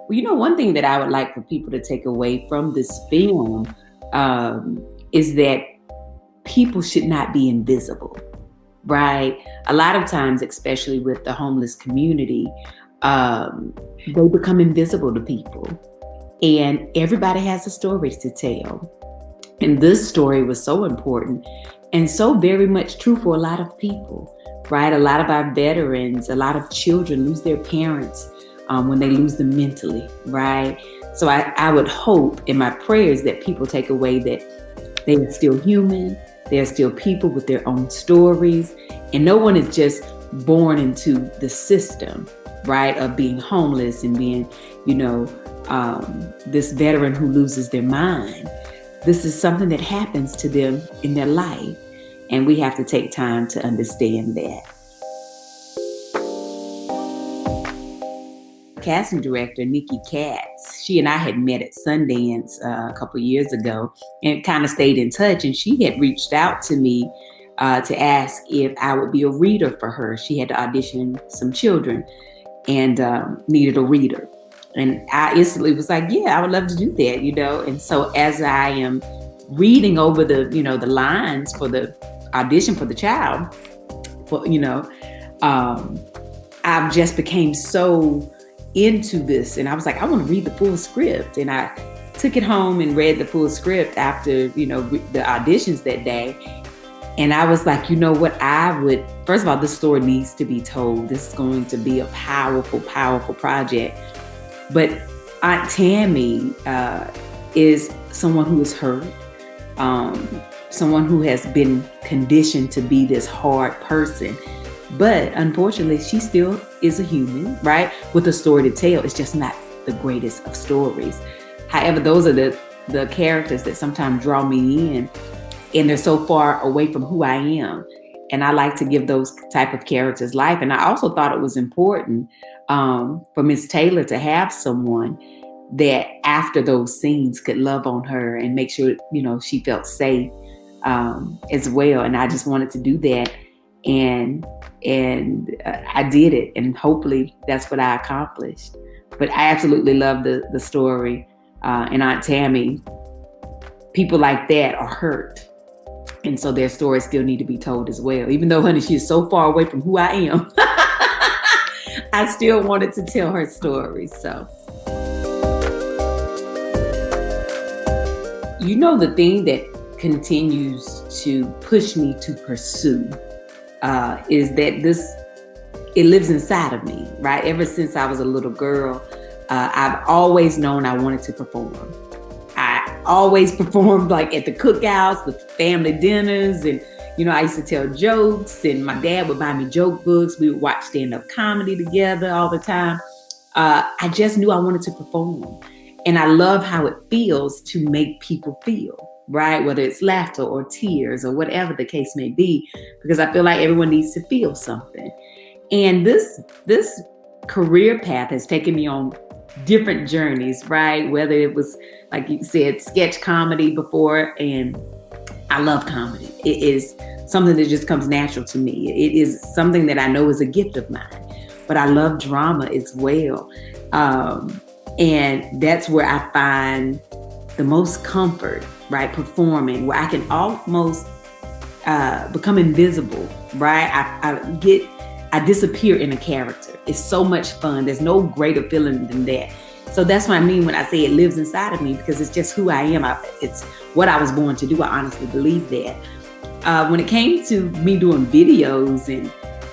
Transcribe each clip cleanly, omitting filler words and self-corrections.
Well, one thing that I would like for people to take away from this film is that people should not be invisible, right? A lot of times, especially with the homeless community, they become invisible to people. And everybody has a story to tell. And this story was so important and so very much true for a lot of people, right? A lot of our veterans, a lot of children lose their parents when they lose them mentally, right? So I would hope in my prayers that people take away that they are still human, they're still people with their own stories, and no one is just born into the system, right, of being homeless and being, this veteran who loses their mind. This is something that happens to them in their life, and we have to take time to understand that. Casting director Nikki Katz, she and I had met at Sundance a couple years ago and kind of stayed in touch, and she had reached out to me to ask if I would be a reader for her. She had to audition some children and needed a reader. And I instantly was like, yeah, I would love to do that, And so as I am reading over the lines for the audition for the child, I just became so into this. And I was like, I want to read the full script. And I took it home and read the full script after, the auditions that day. And I was like, first of all, this story needs to be told. This is going to be a powerful, powerful project. But Aunt Tammy is someone who is hurt, someone who has been conditioned to be this hard person. But unfortunately, she still is a human, right? With a story to tell. It's just not the greatest of stories. However, those are the characters that sometimes draw me in, and they're so far away from who I am. And I like to give those type of characters life. And I also thought it was important for Miss Taylor to have someone that after those scenes could love on her and make sure, she felt safe as well. And I just wanted to do that. And I did it. And hopefully that's what I accomplished. But I absolutely love the story. And Aunt Tammy, people like that are hurt. And so their stories still need to be told as well. Even though, honey, she is so far away from who I am, I still wanted to tell her story. So, the thing that continues to push me to pursue is that it lives inside of me, right? Ever since I was a little girl, I've always known I wanted to perform. I always performed like at the cookouts, the family dinners, and I used to tell jokes, and my dad would buy me joke books. We would watch stand-up comedy together all the time. I just knew I wanted to perform, and I love how it feels to make people feel, right? Whether it's laughter or tears or whatever the case may be, because I feel like everyone needs to feel something. And this career path has taken me on different journeys, right? Whether it was, like you said, sketch comedy before, and I love comedy. It is something that just comes natural to me. It is something that I know is a gift of mine, but I love drama as well. And that's where I find the most comfort, right? Performing, where I can almost become invisible, right? I disappear in a character. It's so much fun. There's no greater feeling than that. So that's what I mean when I say it lives inside of me, because it's just who I am. It's what I was born to do. I honestly believe that. When it came to me doing videos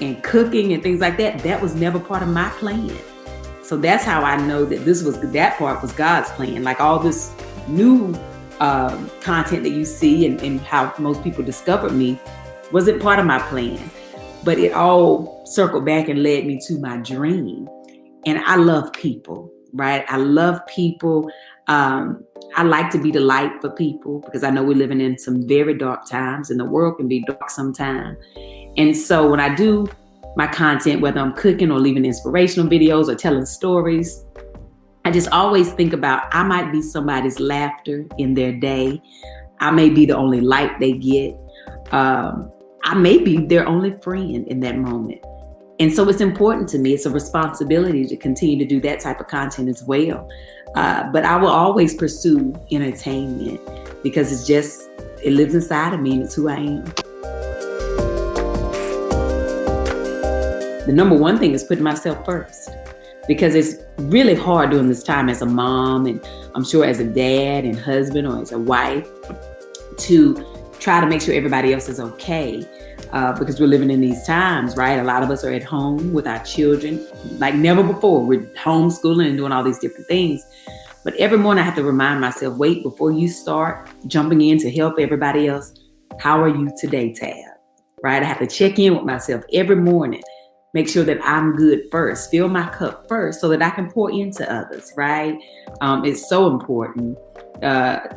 and cooking and things like that, that was never part of my plan. So that's how I know that that part was God's plan. Like all this new content that you see and how most people discovered me wasn't part of my plan. But it all circled back and led me to my dream. And I love people, right? I love people. I like to be the light for people, because I know we're living in some very dark times, and the world can be dark sometimes. And so when I do my content, whether I'm cooking or leaving inspirational videos or telling stories, I just always think about, I might be somebody's laughter in their day. I may be the only light they get. I may be their only friend in that moment. And so it's important to me. It's a responsibility to continue to do that type of content as well. But I will always pursue entertainment because it lives inside of me and it's who I am. The number one thing is putting myself first, because it's really hard during this time as a mom, and I'm sure as a dad and husband or as a wife, to try to make sure everybody else is okay. Because we're living in these times, right? A lot of us are at home with our children like never before. We're homeschooling and doing all these different things. But every morning I have to remind myself, wait, before you start jumping in to help everybody else, how are you today, Tab? Right? I have to check in with myself every morning. Make sure that I'm good first. Fill my cup first so that I can pour into others, right? It's so important.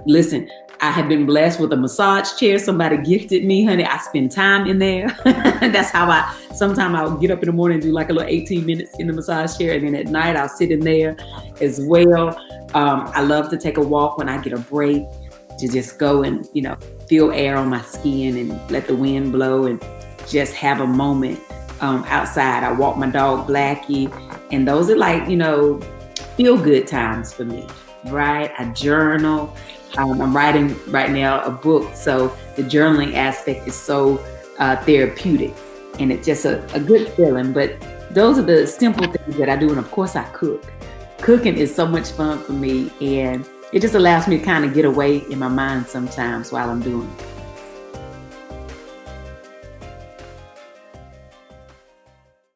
Listen, I have been blessed with a massage chair. Somebody gifted me, honey. I spend time in there. That's how sometimes I'll get up in the morning and do like a little 18 minutes in the massage chair. And then at night I'll sit in there as well. I love to take a walk when I get a break, to just go and, feel air on my skin and let the wind blow and just have a moment outside. I walk my dog Blackie, and those are like, feel good times for me, right? I journal. I'm writing right now a book, so the journaling aspect is so therapeutic, and it's just a good feeling. But those are the simple things that I do, and of course I cook. Cooking is so much fun for me, and it just allows me to kind of get away in my mind sometimes while I'm doing it.